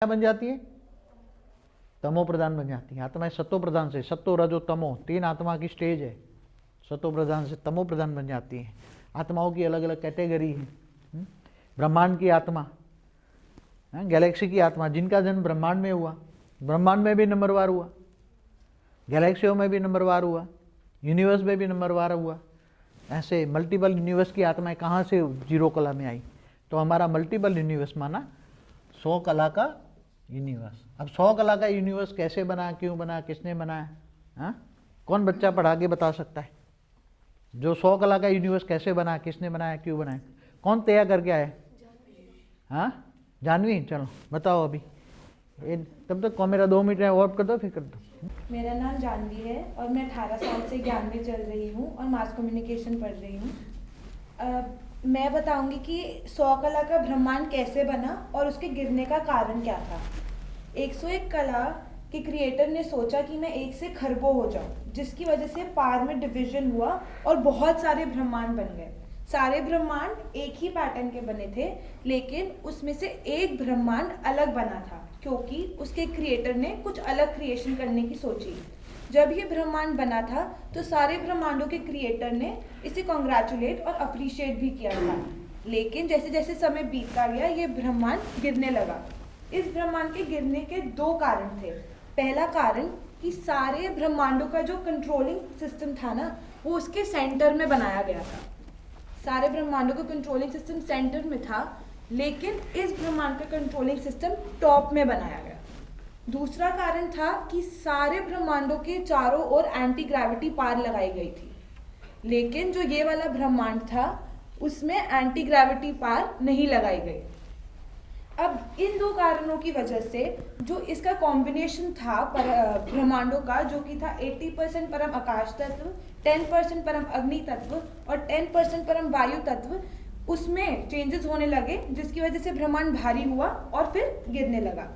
क्या बन जाती है? तमो प्रधान बन जाती है। आत्मा सत्व प्रधान से, सत्व रजो तमो 3 आत्मा की स्टेज है। सत्व प्रधान से तमो प्रधान बन जाती है। आत्माओं की अलग अलग कैटेगरी है। ब्रह्मांड की आत्मा, गैलेक्सी की आत्मा, जिनका जन्म ब्रह्मांड में हुआ, ब्रह्मांड में भी नंबरवार हुआ, गैलेक्सियों में भी नंबरवार हुआ, यूनिवर्स में भी नंबरवार हुआ। ऐसे मल्टीपल यूनिवर्स की आत्माएं कहाँ से जीरो कला में आई? तो हमारा मल्टीपल यूनिवर्स माना 100 कला का यूनिवर्स। अब 100 कला का यूनिवर्स कैसे बना, क्यों बना, किसने बनाया? हाँ, कौन बच्चा पढ़ा के बता सकता है? जो 100 कला का यूनिवर्स कैसे बना, किसने बनाया, क्यों बनाया? कौन तैयार करके आया? हाँ, जानवी, चलो बताओ अभी। तब तक मेरा 2 मिनट है, और कर दो, फिर कर दो। मेरा नाम जानवी है और मैं 18 साल से ज्ञान में चल रही हूँ और मास कम्युनिकेशन पढ़ रही हूँ। मैं बताऊंगी कि 100 कला का ब्रह्मांड कैसे बना और उसके गिरने का कारण क्या था। 101 कला के क्रिएटर ने सोचा कि मैं 1 से खरबों हो जाऊं, जिसकी वजह से पार में डिवीजन हुआ और बहुत सारे ब्रह्मांड बन गए। सारे ब्रह्मांड एक ही पैटर्न के बने थे, लेकिन उसमें से एक ब्रह्मांड अलग बना था क्योंकि उसके क्रिएटर ने कुछ अलग क्रिएशन करने की सोची। जब ये ब्रह्मांड बना था तो सारे ब्रह्मांडों के क्रिएटर ने इसे कॉन्ग्रेचुलेट और अप्रिशिएट भी किया था, लेकिन जैसे जैसे समय बीतता गया ये ब्रह्मांड गिरने लगा। इस ब्रह्मांड के गिरने के 2 कारण थे। पहला कारण कि सारे ब्रह्मांडों का जो कंट्रोलिंग सिस्टम था ना, वो उसके सेंटर में बनाया गया था। सारे ब्रह्मांडों का कंट्रोलिंग सिस्टम सेंटर में था, लेकिन इस ब्रह्मांड का कंट्रोलिंग सिस्टम टॉप में बनाया गया। दूसरा कारण था कि सारे ब्रह्मांडों के चारों ओर एंटी ग्रेविटी पार लगाई गई थी, लेकिन जो ये वाला ब्रह्मांड था उसमें एंटी ग्रेविटी पार नहीं लगाई गई। अब इन 2 कारणों की वजह से जो इसका कॉम्बिनेशन था ब्रह्मांडों का, जो कि था 80% परम आकाश तत्व, 10% परम अग्नि तत्व और 10% परम वायु तत्व, उसमें चेंजेस होने लगे, जिसकी वजह से ब्रह्मांड भारी हुआ और फिर गिरने लगा।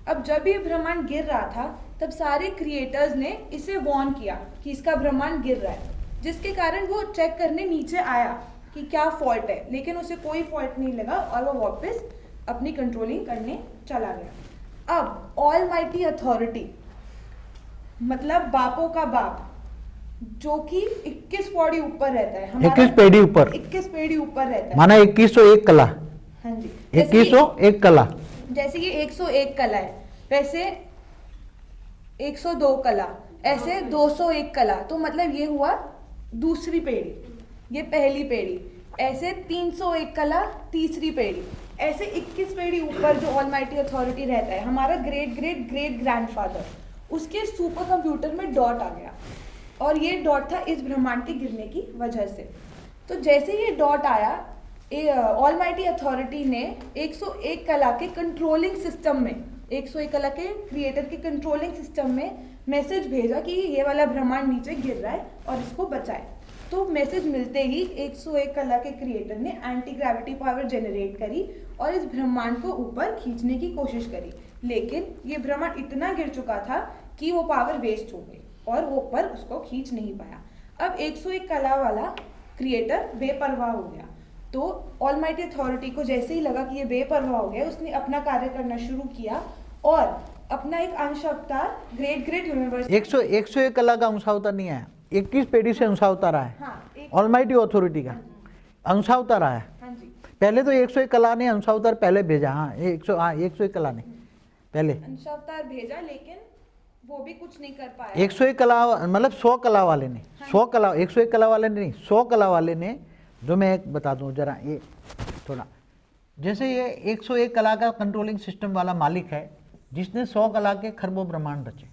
अब जब ये ब्रह्मांड गिर रहा था तब सारे क्रिएटर्स ने इसे वार्न किया कि इसका ब्रह्मांड गिर रहा है, जिसके कारण वो चेक करने नीचे आया कि क्या फॉल्ट है, लेकिन उसे कोई फॉल्ट नहीं लगा और वो वापस अपनी कंट्रोलिंग करने चला गया। अब ऑलमाइटी अथॉरिटी मतलब बापों का बाप, जो कि 21 पौड़ी ऊपर रहता है, 21 पेड़ी ऊपर, 21 पेड़ी ऊपर रहता है, माना 2101 कला। हाँ जी, 2101 कला। जैसे ये 101 कला है, वैसे 102 कला, ऐसे 201 कला। तो मतलब ये हुआ दूसरी पेड़ी, ये पहली पेड़ी, ऐसे 301 कला तीसरी पेड़ी, ऐसे 21 पेड़ी ऊपर जो ऑलमाइटी अथॉरिटी रहता है, हमारा ग्रेट ग्रेट ग्रेट ग्रैंडफादर, उसके सुपर कंप्यूटर में डॉट आ गया और ये डॉट था इस ब्रह्मांड के गिरने की वजह से। तो जैसे ये डॉट आया, ऑलमाइटी अथॉरिटी ने 101 कला के कंट्रोलिंग सिस्टम में, 101 कला के क्रिएटर के कंट्रोलिंग सिस्टम में मैसेज भेजा कि ये वाला ब्रह्मांड नीचे गिर रहा है और इसको बचाए। तो मैसेज मिलते ही 101 कला के क्रिएटर ने एंटी ग्रेविटी पावर जनरेट करी और इस ब्रह्मांड को ऊपर खींचने की कोशिश करी, लेकिन ये ब्रह्मांड इतना गिर चुका था कि वो पावर वेस्ट हो गई और वो ऊपर उसको खींच नहीं पाया। अब 101 कला वाला क्रिएटर बेपरवाह हो गया, तो ऑलमाइटी अथॉरिटी को जैसे ही लगा कि ये बेपरवाह हो गया, उसने अपना कार्य करना शुरू किया और अपना एक अंश अवतार ग्रेट ग्रेट यूनिवर्स 101 कला का अंशावतार नहीं आया, 21 पेड़ी से अंशावतार आया। हाँ, ऑलमाइटी अथॉरिटी का अंशावतार आया। हाँ जी, पहले तो 101 कला ने अंशावतार पहले भेजा। हाँ, 101 कला ने पहले अंशावतार भेजा, लेकिन वो भी कुछ नहीं कर पाया। 101 कला मतलब 100 कला वाले ने, 100 कला, 101 कला वाले ने नहीं, 100 कला वाले ने, जो मैं एक बता दूं जरा, ये थोड़ा, जैसे ये 101 कला का कंट्रोलिंग सिस्टम वाला मालिक है जिसने 100 कला के खरबों ब्रह्मांड रचे।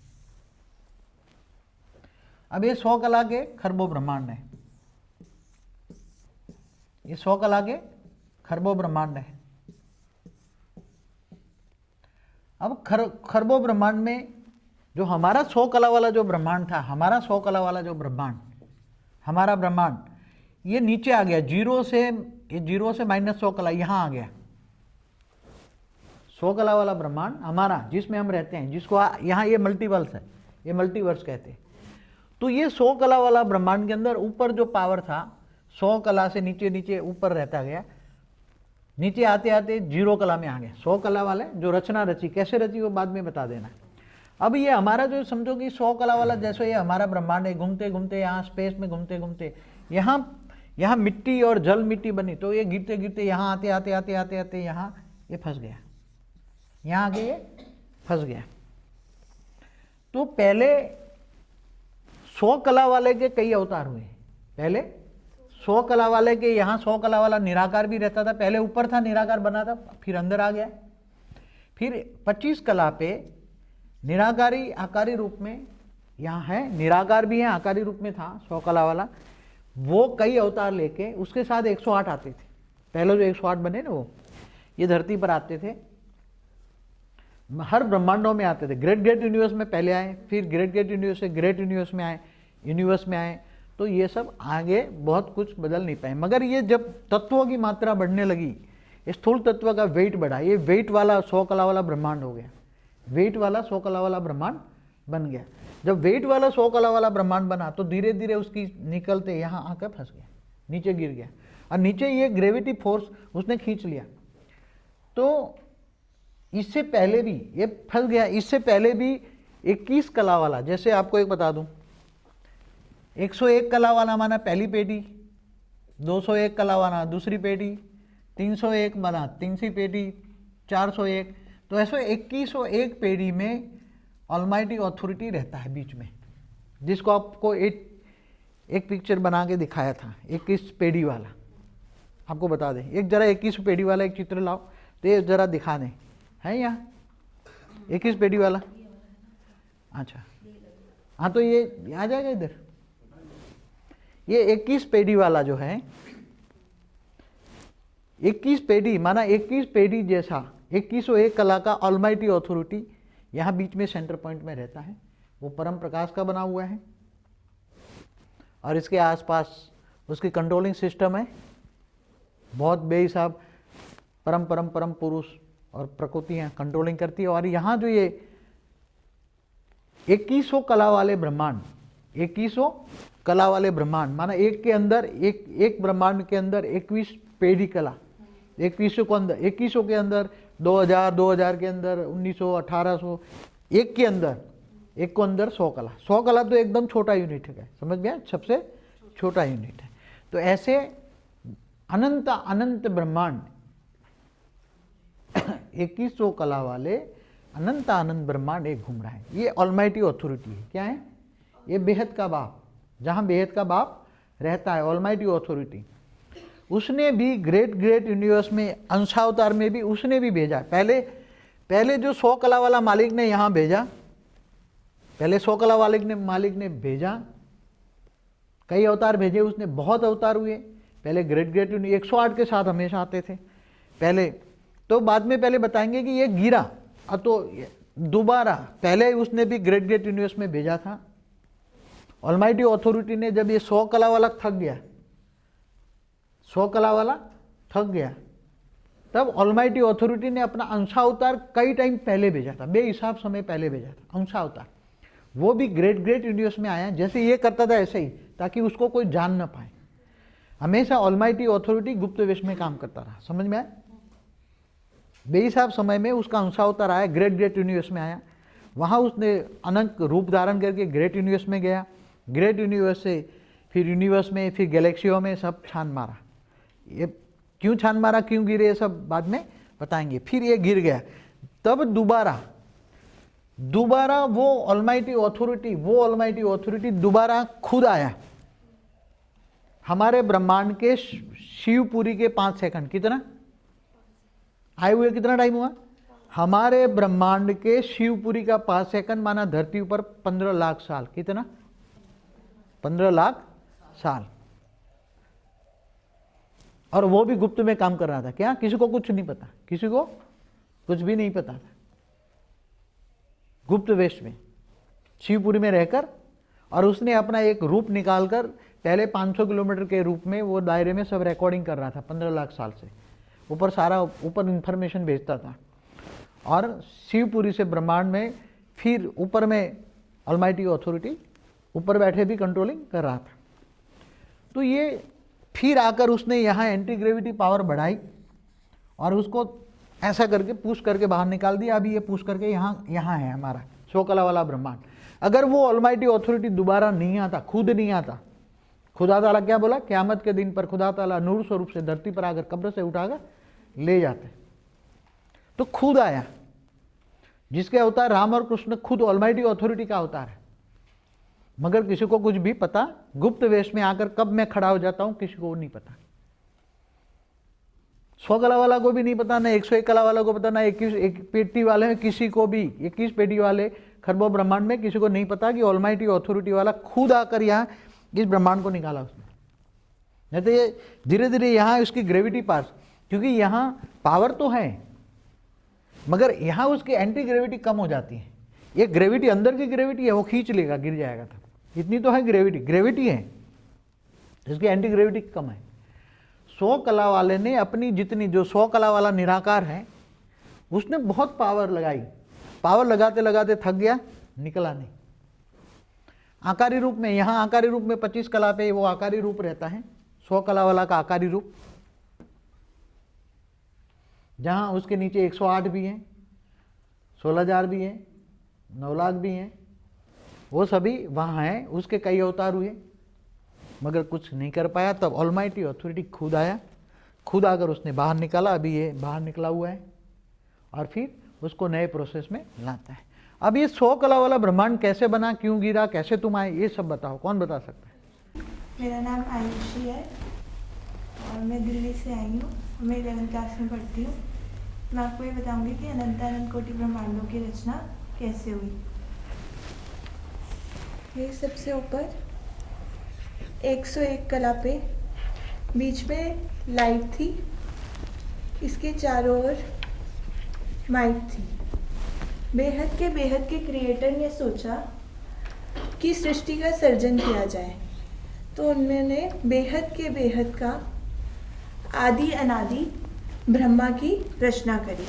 अब ये 100 कला के खरबों ब्रह्मांड है, ये 100 कला के खरबों ब्रह्मांड है। अब खरबों ब्रह्मांड में जो हमारा 100 कला वाला जो ब्रह्मांड था, हमारा 100 कला वाला जो ब्रह्मांड, हमारा ब्रह्मांड ये नीचे आ गया, जीरो से -100 कला यहाँ आ गया। 100 कला वाला ब्रह्मांड हमारा, जिसमें हम रहते हैं, जिसको यहाँ ये मल्टीवर्स है, ये मल्टीवर्स कहते हैं। तो ये 100 कला वाला ब्रह्मांड के अंदर ऊपर जो पावर था 100 कला से नीचे नीचे ऊपर रहता गया, नीचे आते आते 0 कला में आ गए। 100 कला वाले जो रचना रची, कैसे रची वो बाद में बता देना। अब ये हमारा जो समझो कि 100 कला वाला, जैसे ये हमारा ब्रह्मांड है, घूमते घूमते यहाँ स्पेस में घूमते घूमते यहाँ मिट्टी और जल मिट्टी बनी, तो ये गिरते गिरते यहाँ आते आते आते आते आते यहाँ ये फंस गया, यहाँ आके ये फंस गया। तो पहले 100 कला वाले के कई अवतार हुए। पहले 100 कला वाले के यहाँ 100 कला वाला निराकार भी रहता था, पहले ऊपर था निराकार बना था, फिर अंदर आ गया। फिर 25 कला पे निराकारी आकारी रूप में यहाँ है, निराकार भी है, आकारी रूप में था 100 कला वाला। वो कई अवतार लेके उसके साथ 108 आते थे। पहले जो 108 बने ना, वो ये धरती पर आते थे, हर ब्रह्मांडों में आते थे। ग्रेट ग्रेट यूनिवर्स में पहले आए, फिर ग्रेट ग्रेट यूनिवर्स से ग्रेट यूनिवर्स में आए। तो ये सब आगे बहुत कुछ बदल नहीं पाए। मगर ये जब तत्वों की मात्रा बढ़ने लगी, स्थूल तत्व का वेट बढ़ा, ये वेट वाला 100 कला वाला ब्रह्मांड हो गया, वेट वाला 100 कला वाला ब्रह्मांड बन गया। जब वेट वाला 100 कला वाला ब्रह्मांड बना तो धीरे धीरे उसकी निकलते यहाँ आकर फंस गया, नीचे गिर गया, और नीचे ये ग्रेविटी फोर्स उसने खींच लिया। तो इससे पहले भी ये फंस गया। इससे पहले भी 21 कला वाला, जैसे आपको एक बता दूं, 101 कला वाला माना पहली पेटी, 201 कला वाला दूसरी पेटी, 301 माना तीसरी पेटी, 401, तो ऐसे 2101 पेटी में ऑलमाइटी ऑथोरिटी रहता है बीच में, जिसको आपको एक पिक्चर बना के दिखाया था 21 पेड़ी वाला। आपको बता दें, एक जरा 21 पेड़ी वाला एक चित्र लाओ तो ये जरा दिखा दें, है यहाँ 21 पेड़ी वाला? अच्छा हाँ, तो ये आ जाएगा इधर। ये 21 पेड़ी वाला जो है, 21 पेड़ी माना 21 पेड़ी जैसा 2101 कला का ऑलमाइटी ऑथोरिटी यहाँ बीच में सेंटर पॉइंट में रहता है। वो परम प्रकाश का बना हुआ है और इसके आसपास उसकी कंट्रोलिंग सिस्टम है, बहुत बेहिसाब परम परम परम पुरुष और प्रकृतियाँ कंट्रोलिंग करती है। और यहाँ जो ये 2100 कला वाले ब्रह्मांड, 2100 कला वाले ब्रह्मांड माना एक के अंदर एक ब्रह्मांड के अंदर 21 पेड़ी कला, 2100 को अंदर, 2100 के अंदर 2000 के अंदर 1900 1800, एक के अंदर, एक को अंदर 100 कला। 100 कला तो एकदम छोटा यूनिट है, समझ गया, सबसे छोटा यूनिट है। तो ऐसे अनंत अनंत ब्रह्मांड 2100 कला वाले अनंत अनंत ब्रह्मांड एक घूम रहा है। ये ऑलमाइटी ऑथोरिटी है। क्या है? ये बेहद का बाप, जहाँ बेहद का बाप रहता है, ऑलमाइटी ऑथोरिटी। उसने भी ग्रेट ग्रेट यूनिवर्स में अंशावतार में भी उसने भी भेजा। पहले जो 100 कला वाला मालिक ने यहाँ भेजा, पहले 100 कला वाले ने मालिक ने भेजा, कई अवतार भेजे उसने, बहुत अवतार हुए। पहले ग्रेट ग्रेट 108 के साथ हमेशा आते थे पहले, तो बाद में पहले बताएंगे कि ये गिरा, तो दोबारा पहले उसने भी ग्रेट ग्रेट यूनिवर्स में भेजा था। ऑलमाइटी ऑथोरिटी ने जब ये 100 कला वाला थक गया, 100 कला वाला थक गया, तब ऑलमाइटी ऑथोरिटी ने अपना अंशावतार कई टाइम पहले भेजा था, बेहिसाब समय पहले भेजा था अंशावतार। वो भी ग्रेट ग्रेट यूनिवर्स में आया, जैसे ये करता था ऐसे ही, ताकि उसको कोई जान न पाए। हमेशा ऑलमाइटी ऑथोरिटी गुप्त वेश में काम करता रहा, समझ में आया? बेहिसाब समय में उसका अंशावतार आया, ग्रेट ग्रेट यूनिवर्स में आया, वहाँ उसने अनंत रूप धारण करके ग्रेट यूनिवर्स में गया, ग्रेट यूनिवर्स से फिर यूनिवर्स में, फिर गैलेक्सियों में सब छान मारा। ये क्यों छान मारा, क्यों गिरे, ये सब बाद में बताएंगे। फिर ये गिर गया, तब दोबारा वो ऑलमाइटी ऑथोरिटी दोबारा खुद आया हमारे ब्रह्मांड के शिवपुरी के 5 सेकंड। कितना आए हुए, कितना टाइम हुआ? हमारे ब्रह्मांड के शिवपुरी का 5 सेकंड माना धरती ऊपर 15 लाख साल। कितना? 15 लाख साल। और वो भी गुप्त में काम कर रहा था। क्या? किसी को कुछ नहीं पता, किसी को कुछ भी नहीं पता था। गुप्त वेश में शिवपुरी में रहकर, और उसने अपना एक रूप निकालकर पहले 500 किलोमीटर के रूप में वो दायरे में सब रिकॉर्डिंग कर रहा था 15 लाख साल से। ऊपर सारा ऊपर इंफॉर्मेशन भेजता था, और शिवपुरी से ब्रह्मांड में फिर ऊपर में ऑलमाइटी ऑथोरिटी ऊपर बैठे भी कंट्रोलिंग कर रहा था। तो ये फिर आकर उसने यहाँ एंटी ग्रेविटी पावर बढ़ाई और उसको ऐसा करके पुश करके बाहर निकाल दिया। अभी ये पुश करके यहाँ है हमारा 100 कला वाला ब्रह्मांड। अगर वो ऑलमाइटी अथॉरिटी दोबारा नहीं आता, खुद नहीं आता, खुदा ताला क्या बोला, क़यामत के दिन पर खुदा ताला नूर स्वरूप से धरती पर आकर कब्र से उठाकर ले जाते। तो खुद आया, जिसके अवतार राम और कृष्ण खुद ऑलमाइटी अथॉरिटी का अवतार है। मगर किसी को कुछ भी पता, गुप्त वेश में आकर कब मैं खड़ा हो जाता हूं किसी को नहीं पता। 100 कला वाला को भी नहीं पता, ना 101 कला वाला को पता, ना 21 पेटी वाले में किसी को भी, 21 पेटी वाले खरबों ब्रह्मांड में किसी को नहीं पता कि ऑलमाइटी अथॉरिटी वाला खुद आकर यहाँ इस ब्रह्मांड को निकाला उसने। नहीं तो ये धीरे धीरे यहाँ उसकी ग्रेविटी पास, क्योंकि यहाँ पावर तो है मगर यहाँ उसकी एंटी ग्रेविटी कम हो जाती है। ये ग्रेविटी अंदर की ग्रेविटी है, वो खींच लेगा, गिर जाएगा था, इतनी तो है ग्रेविटी है, इसकी एंटी ग्रेविटी कम है। 100 कला वाले ने अपनी जितनी, जो 100 कला वाला निराकार है उसने बहुत पावर लगाई, पावर लगाते लगाते थक गया, निकला नहीं। आकारी रूप में, यहाँ आकारी रूप में 25 कला पे वो आकारी रूप रहता है, 100 कला वाला का आकारी रूप, जहाँ उसके नीचे 108 भी हैं, 16,000 भी हैं, 9 लाख भी हैं, वो सभी वहाँ हैं। उसके कई अवतार हुए मगर कुछ नहीं कर पाया। तब ऑलमाइटी अथॉरिटी खुद आया, खुद आकर उसने बाहर निकाला। अभी ये बाहर निकला हुआ है और फिर उसको नए प्रोसेस में लाता है। अब ये 100 कला वाला ब्रह्मांड कैसे बना, क्यों गिरा, कैसे तुम आए, ये सब बताओ, कौन बता सकता है? मेरा नाम आयुषी है और मैं दिल्ली से आई हूँ। मैं 11th क्लास में पढ़ती हूँ। मैं आपको ये बताऊंगी कि अनंत कोटि ब्रह्मांडों की रचना कैसे हुई। ये सबसे ऊपर 101 कला पे बीच में लाइट थी, इसके चारों ओर माइक थी। बेहद के क्रिएटर ने सोचा कि सृष्टि का सर्जन किया जाए, तो उन्होंने बेहद का आदि अनादि ब्रह्मा की रचना करी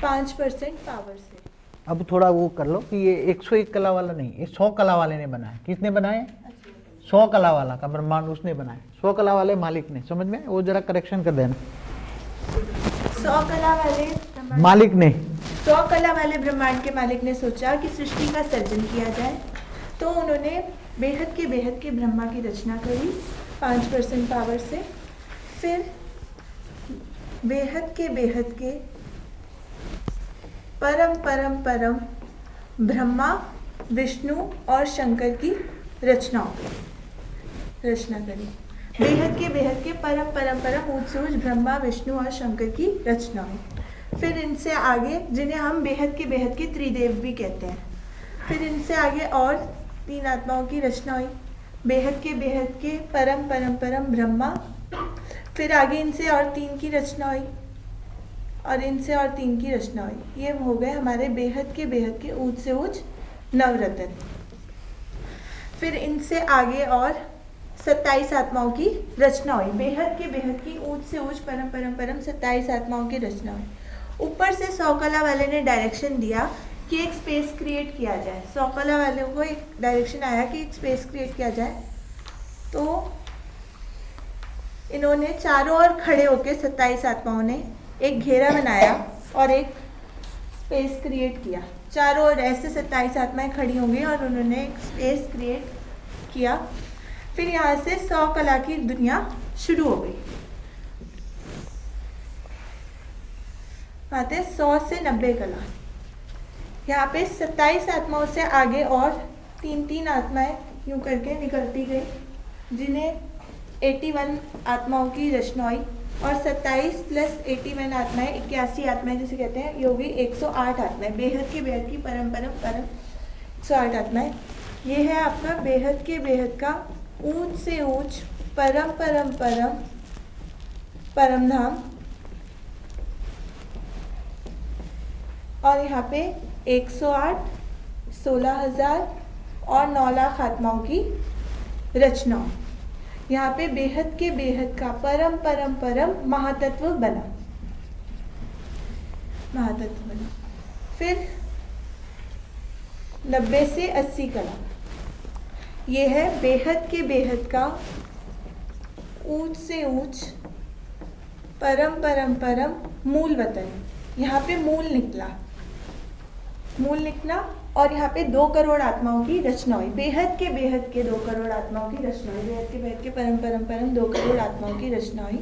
5% पावर से। अब थोड़ा वो कर लो कि ये 101 कला वाला नहीं, ये 100 कला वाले ने बनाया। किसने बनाए? 100 कला वाला का ब्रह्मांड उसने बनाया। 100 कला वाले मालिक ने, समझ में, वो जरा करेक्शन कर देना। 100 कला वाले मालिक ने, 100 कला वाले ब्रह्मांड के मालिक ने सोचा कि सृष्टि का सर्जन किया जाए, तो उन्होंने बेहद के ब्रह्मा की रचना करी 5% पावर से। फिर बेहद के परम ब्रह्मा, विष्णु और शंकर की रचना करी। बेहद के परम ऊंच से ऊंच ब्रह्मा, विष्णु और शंकर की रचना हुई। फिर इनसे आगे, जिन्हें हम बेहद के त्रिदेव भी कहते हैं, फिर इनसे आगे और 3 आत्माओं की रचना हुई। बेहद के परम ब्रह्मा, फिर आगे इनसे और 3 की रचना हुई और इनसे और 3 की रचना हुई। ये हो गए हमारे बेहद के ऊंच से ऊंच नवरत्न। फिर इनसे आगे और 27 आत्माओं की रचना हुई। बेहद की ऊंच से ऊंच परम 27 आत्माओं की रचना हुई। ऊपर से 100 कला वाले ने डायरेक्शन दिया कि एक स्पेस क्रिएट किया जाए। 100 कला वालों को एक डायरेक्शन आया कि एक स्पेस क्रिएट किया जाए, तो इन्होंने चारों ओर खड़े होकर 27 आत्माओं ने एक घेरा बनाया और एक स्पेस क्रिएट किया। चारों ओर ऐसे 27 आत्माएं खड़ी होंगी और उन्होंने एक स्पेस क्रिएट किया। फिर यहाँ से 100 कला की दुनिया शुरू हो गई। आते 100 से 90 कला। यहाँ पे 27 आत्माओं से आगे और 3 आत्माएं यूं करके निकलती गई, जिन्हें 81 आत्माओं की रचना हुई। और 27 + 81 आत्माएं 81 आत्माएं जिसे कहते हैं, ये होगी 108 आत्माएं। बेहद की परम 108 आत्माएं। ये है आपका बेहद का ऊंच से ऊंच परम धाम। और यहाँ पे 108, 16,000 और 9 लाख आत्माओं की रचना। यहाँ पे बेहद का परम महातत्व बना। फिर 90 से 80 कला। ये है बेहद का ऊंच से ऊंच परम मूल वतन, यहाँ पे मूल निकला और यहाँ पे 2 करोड़ आत्माओं की रचना हुई, बेहद के 2 करोड़ आत्माओं की रचना हुई, बेहद के परम परम परम 2 करोड़ आत्माओं की रचना हुई।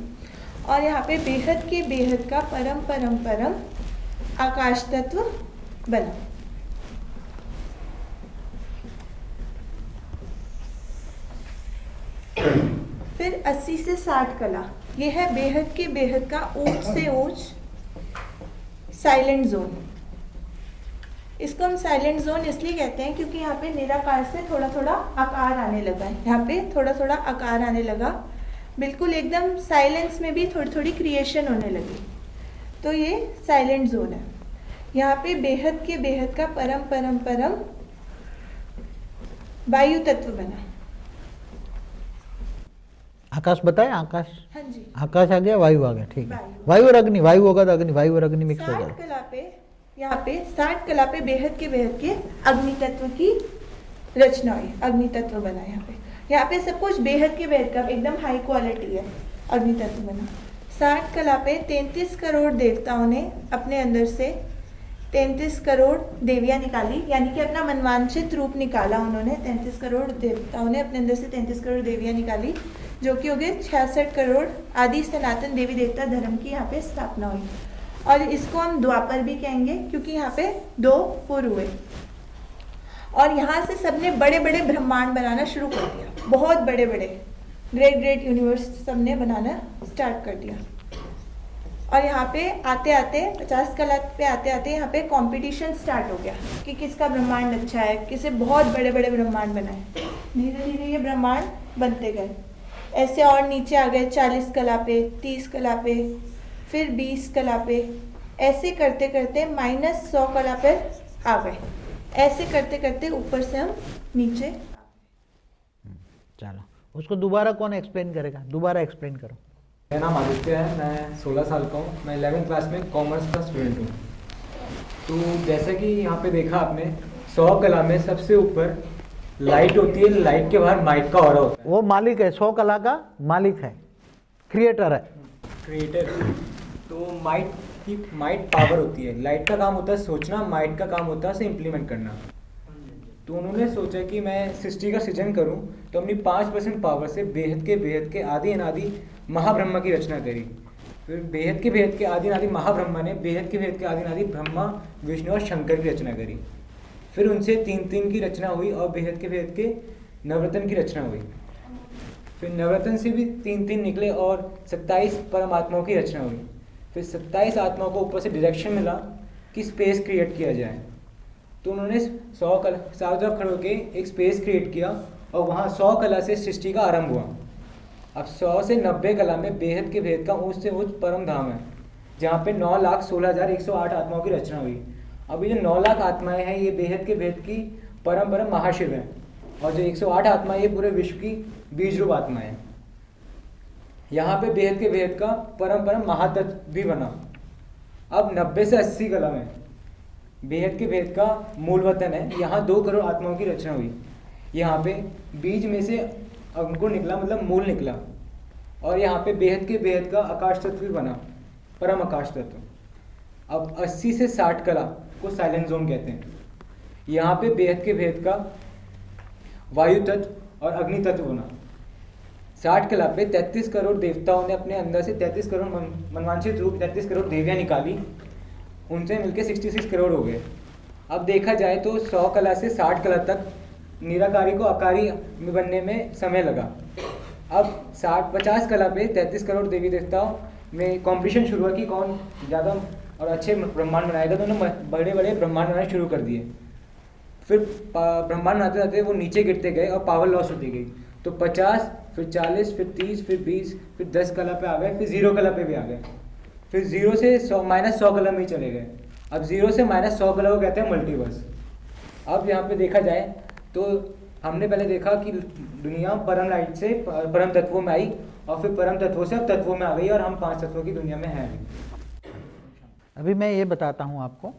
और यहाँ पे बेहद का परम परम परम आकाश तत्व बना। फिर 80 से 60 कला, ये है बेहद का ऊंच से ऊंच साइलेंट जोन। इसको हम साइलेंट जोन इसलिए कहते हैं क्योंकि यहाँ पे निराकार से थोड़ा थोड़ा आकार आने लगा है, यहाँ पे थोड़ा थोड़ा आकार आने लगा, बिल्कुल एकदम साइलेंस में भी थोड़ी थोड़ी क्रिएशन होने लगी, तो ये साइलेंट जोन है। यहाँ पे बेहद का परम परम परम वायु तत्व बना। आकाश बताए, आकाश, हाँ जी, आकाश आ गया, वायु आ गया, ठीक है। वायु। वायु और अग्नि, वायु होगा तो अग्नि, वायु और अग्नि मिक्स हो 60 जाएगा। कला पे, यहाँ पे 60 कला पे बेहद के अग्नि तत्व की रचना हुई, अग्नि तत्व बना। यहाँ पे सब कुछ बेहद का एकदम हाई क्वालिटी है, अग्नि तत्व बना। 60 कला पे 33 करोड़ देवताओं ने अपने अंदर से 33 करोड़ देवियाँ निकाली, यानी कि अपना मनवांछित रूप निकाला उन्होंने। 33 करोड़ देवताओं ने अपने अंदर से 33 करोड़ देवियाँ निकाली, जो कि हो गए 66 करोड़ आदि सनातन देवी देवता धर्म की यहाँ पे स्थापना हुई। और इसको हम द्वापर भी कहेंगे क्योंकि यहाँ पे 2 पुर हुए। और यहाँ से सबने बड़े बड़े ब्रह्मांड बनाना शुरू कर दिया, बहुत बड़े ग्रेट यूनिवर्स सबने बनाना स्टार्ट कर दिया। और यहाँ पे आते आते 50 कला पे आते आते यहाँ पे कंपटीशन स्टार्ट हो गया कि किसका ब्रह्मांड अच्छा है, किसे बहुत बड़े ब्रह्मांड बनाए। धीरे धीरे ये ब्रह्मांड बनते गए, ऐसे और नीचे आ गए 40 कला पे, 30 कला पे, फिर 20 कला पे, ऐसे करते करते -100 कला पे आ गए। ऐसे करते करते ऊपर से हम नीचे। चलो, उसको दोबारा कौन एक्सप्लेन करेगा, दोबारा एक्सप्लेन करो। मेरा नाम आदित्य है, मैं 16 साल का हूँ, मैं 11th क्लास में कॉमर्स का स्टूडेंट हूँ। तो जैसे कि यहाँ पे देखा आपने, 100 कला में सबसे ऊपर लाइट होती है, लाइट के बाहर माइक का ऑरा होता है। वो मालिक है, 100 कला का मालिक है, क्रिएटर है, क्रिएटर। तो माइट पावर होती है, लाइट का काम होता है सोचना, माइट का काम होता है उसे इम्प्लीमेंट करना। तो उन्होंने सोचा कि मैं सृष्टि का सृजन करूं, तो अपनी 5% पावर से बेहद के आदि अनादि महाब्रह्मा की रचना करी। फिर बेहद के आदि अनादि महाब्रह्मा ने बेहद के आदि अनादि ब्रह्मा, विष्णु और शंकर की रचना करी। फिर उनसे 3 की रचना हुई और बेहद के नवरत्न की रचना हुई। फिर नवरत्न से भी 3 निकले और 27 परमात्माओं की रचना हुई। फिर 27 आत्माओं को ऊपर से डायरेक्शन मिला कि स्पेस क्रिएट किया जाए। तो उन्होंने 100 कला चारों तरफ खड़े होकर एक स्पेस क्रिएट किया और वहाँ 100 कला से सृष्टि का आरंभ हुआ। अब 100 से 90 कला में बेहद का ऊंच से ऊंच परम धाम है, जहाँ पे 9,16,108 आत्माओं की रचना हुई। अब ये जो 9 लाख आत्माएं हैं, ये बेहद की परम महाशिव है, और जो 108 आत्माएं, ये पूरे विश्व की बीज रूप आत्माएं हैं। यहाँ पे बेहद का परम महातत्व भी बना। अब 90 से 80 कला में बेहद का मूल वतन है, यहाँ 2 करोड़ आत्माओं की रचना हुई। यहाँ पे बीज में से अंकुर निकला, मतलब मूल निकला, और यहाँ पे बेहद का आकाश तत्व भी बना, परम आकाश तत्व। अब 80 से 60 कला को साइलेंट जोन कहते हैं। यहाँ पे बेहद का वायु तत्व और अग्नि तत्व बना। 60 कला पे 33 करोड़ देवताओं ने अपने अंदर से 33 करोड़ मनवांछित रूप 33 करोड़ देवियाँ निकाली, उनसे मिलके 66 करोड़ हो गए। अब देखा जाए तो 100 कला से 60 कला तक निराकारी को आकारी में बनने में समय लगा। अब 50 कला पे 33 करोड़ देवी देवताओं में कॉम्पिटिशन शुरू हुआ कि कौन ज़्यादा और अच्छे ब्रह्मांड बनाएगा, तो उन्होंने बड़े ब्रह्मांड बनाने शुरू कर दिए। फिर ब्रह्मांड बनाते जाते वो नीचे गिरते गए और पावर लॉस होती गई। तो 50, फिर 40, फिर 30, फिर 20, फिर 10 कला पे आ गए, फिर 0 कला पे भी आ गए, फिर 0 से -100 कला में ही चले गए। अब 0 से -100 कला को कहते हैं मल्टीवर्स। अब यहाँ पे देखा जाए तो हमने पहले देखा कि दुनिया परम लाइट से परम तत्वों में आई, और फिर परम तत्वों से अब तत्वों में आ गई, और हम 5 तत्वों की दुनिया में हैं। अभी मैं ये बताता हूँ आपको